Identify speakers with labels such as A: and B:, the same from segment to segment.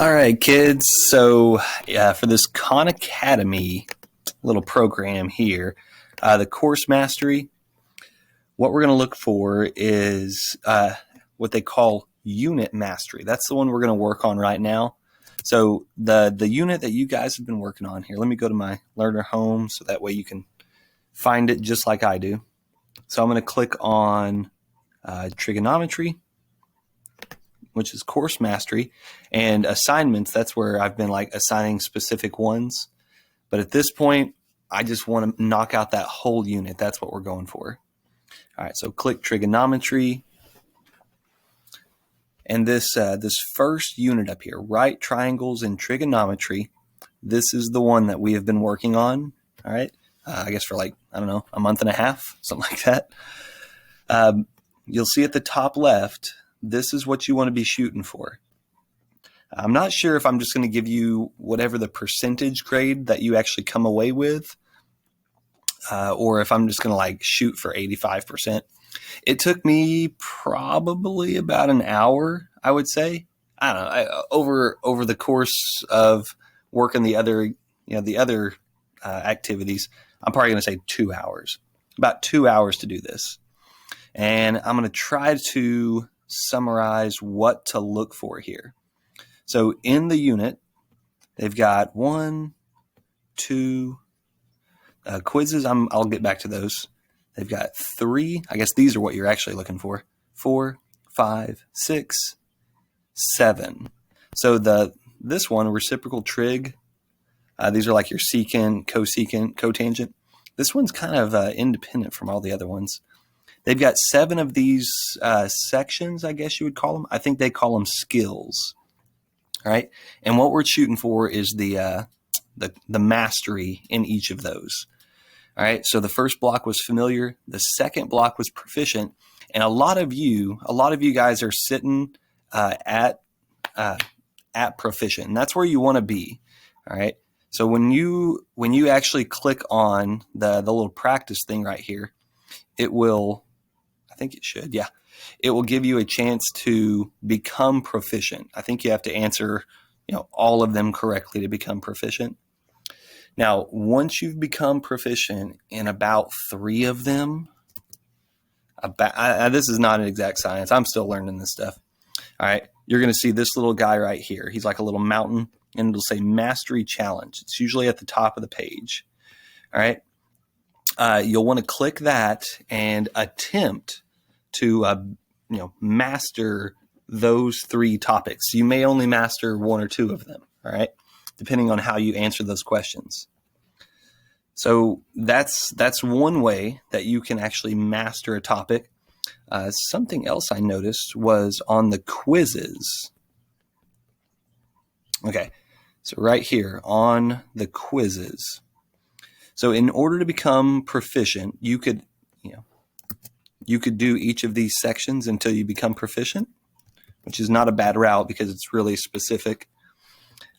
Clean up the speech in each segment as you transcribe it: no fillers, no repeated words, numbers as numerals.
A: All right, kids. So, for this Khan Academy little program here, the course mastery, what we're going to look for is what they call unit mastery. That's the one we're going to work on right now. So, the unit that you guys have been working on here, let me go to my learner home so that way you can find it just like I do. So, I'm going to click on trigonometry, which is course mastery, and assignments. That's where I've been like assigning specific ones. But at this point, I just want to knock out that whole unit. That's what we're going for. All right, so click trigonometry. And this first unit up here, right triangles in trigonometry, this is the one that we have been working on. All right, I guess for like, I don't know, a month and a half, something like that. You'll see at the top left, this is what you want to be shooting for. I'm not sure if I'm just going to give you whatever the percentage grade that you actually come away with, or if I'm just going to like shoot for 85%. It took me probably about an hour, I would say. I don't know, over the course of working the other activities. I'm probably going to say 2 hours, about 2 hours to do this. And I'm going to try to summarize what to look for here. So in the unit, they've got 1, 2 quizzes. I'll get back to those. They've got 3. I guess these are what you're actually looking for. 4, 5, 6, 7. So this one, reciprocal trig. These are like your secant, cosecant, cotangent. This one's kind of independent from all the other ones. They've got 7 of these sections, I guess you would call them. I think they call them skills. All right. And what we're shooting for is the mastery in each of those. All right. So the first block was familiar. The second block was proficient. And a lot of you guys are sitting at proficient. And that's where you want to be. All right. So when you actually click on the little practice thing right here, it will, I think it should, yeah. It will give you a chance to become proficient. I think you have to answer, all of them correctly to become proficient. Now, once you've become proficient in about 3 of them, this is not an exact science. I'm still learning this stuff. All right, you're going to see this little guy right here. He's like a little mountain, and it'll say Mastery Challenge. It's usually at the top of the page. All right. You'll want to click that and attempt to, master those 3 topics. You may only master 1 or 2 of them, all right, depending on how you answer those questions. So that's one way that you can actually master a topic. Something else I noticed was on the quizzes. Okay, so right here on the quizzes. So in order to become proficient, you could do each of these sections until you become proficient, which is not a bad route because it's really specific.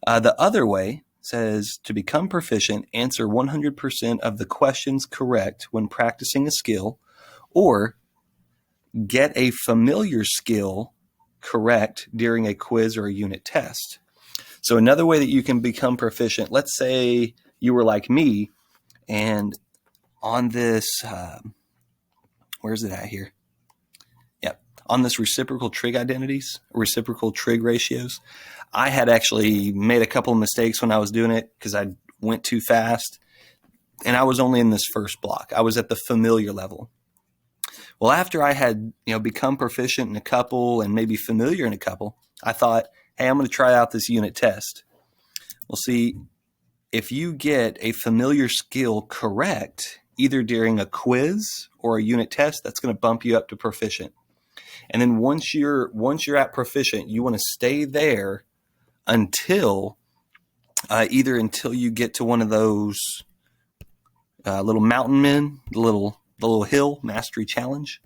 A: The other way says to become proficient, answer 100% of the questions correct when practicing a skill, or get a familiar skill correct during a quiz or a unit test. So another way that you can become proficient, let's say you were like me, and on this, where's it at here? Yep. On this reciprocal trig identities, reciprocal trig ratios, I had actually made a couple of mistakes when I was doing it because I went too fast. And I was only in this first block. I was at the familiar level. Well, after I had, become proficient in a couple and maybe familiar in a couple, I thought, hey, I'm going to try out this unit test. Well, see, if you get a familiar skill correct, either during a quiz or a unit test, that's going to bump you up to proficient. And then once you're at proficient, you want to stay there until until you get to one of those little mountain men, the little hill mastery challenge.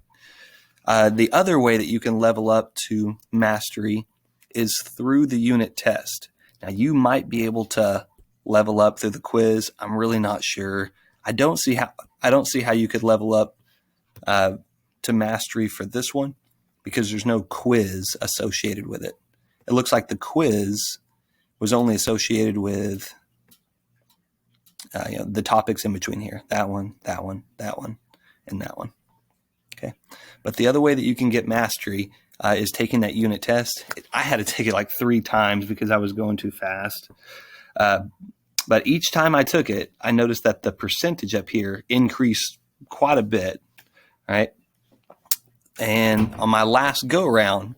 A: The other way that you can level up to mastery is through the unit test. Now you might be able to level up through the quiz. I'm really not sure. I don't see how you could level up to mastery for this one because there's no quiz associated with it. It looks like the quiz was only associated with the topics in between here. That one, that one, that one, and that one. Okay. But the other way that you can get mastery is taking that unit test. I had to take it like 3 times because I was going too fast. But each time I took it, I noticed that the percentage up here increased quite a bit. Right. And on my last go round,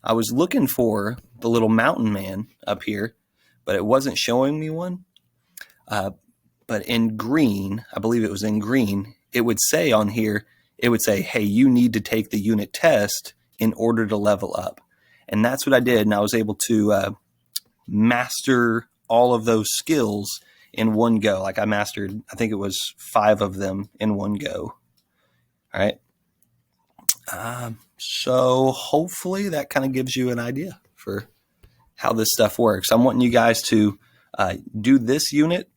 A: I was looking for the little mountain man up here, but it wasn't showing me one. But in green, I believe it was in green, it would say on here, it would say, hey, you need to take the unit test in order to level up. And that's what I did. And I was able to master all of those skills in one go. Like I mastered, I think it was 5 of them in one go. All right. So hopefully that kind of gives you an idea for how this stuff works. I'm wanting you guys to do this unit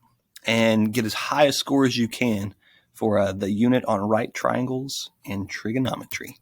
A: and get as high a score as you can for the unit on right triangles and trigonometry.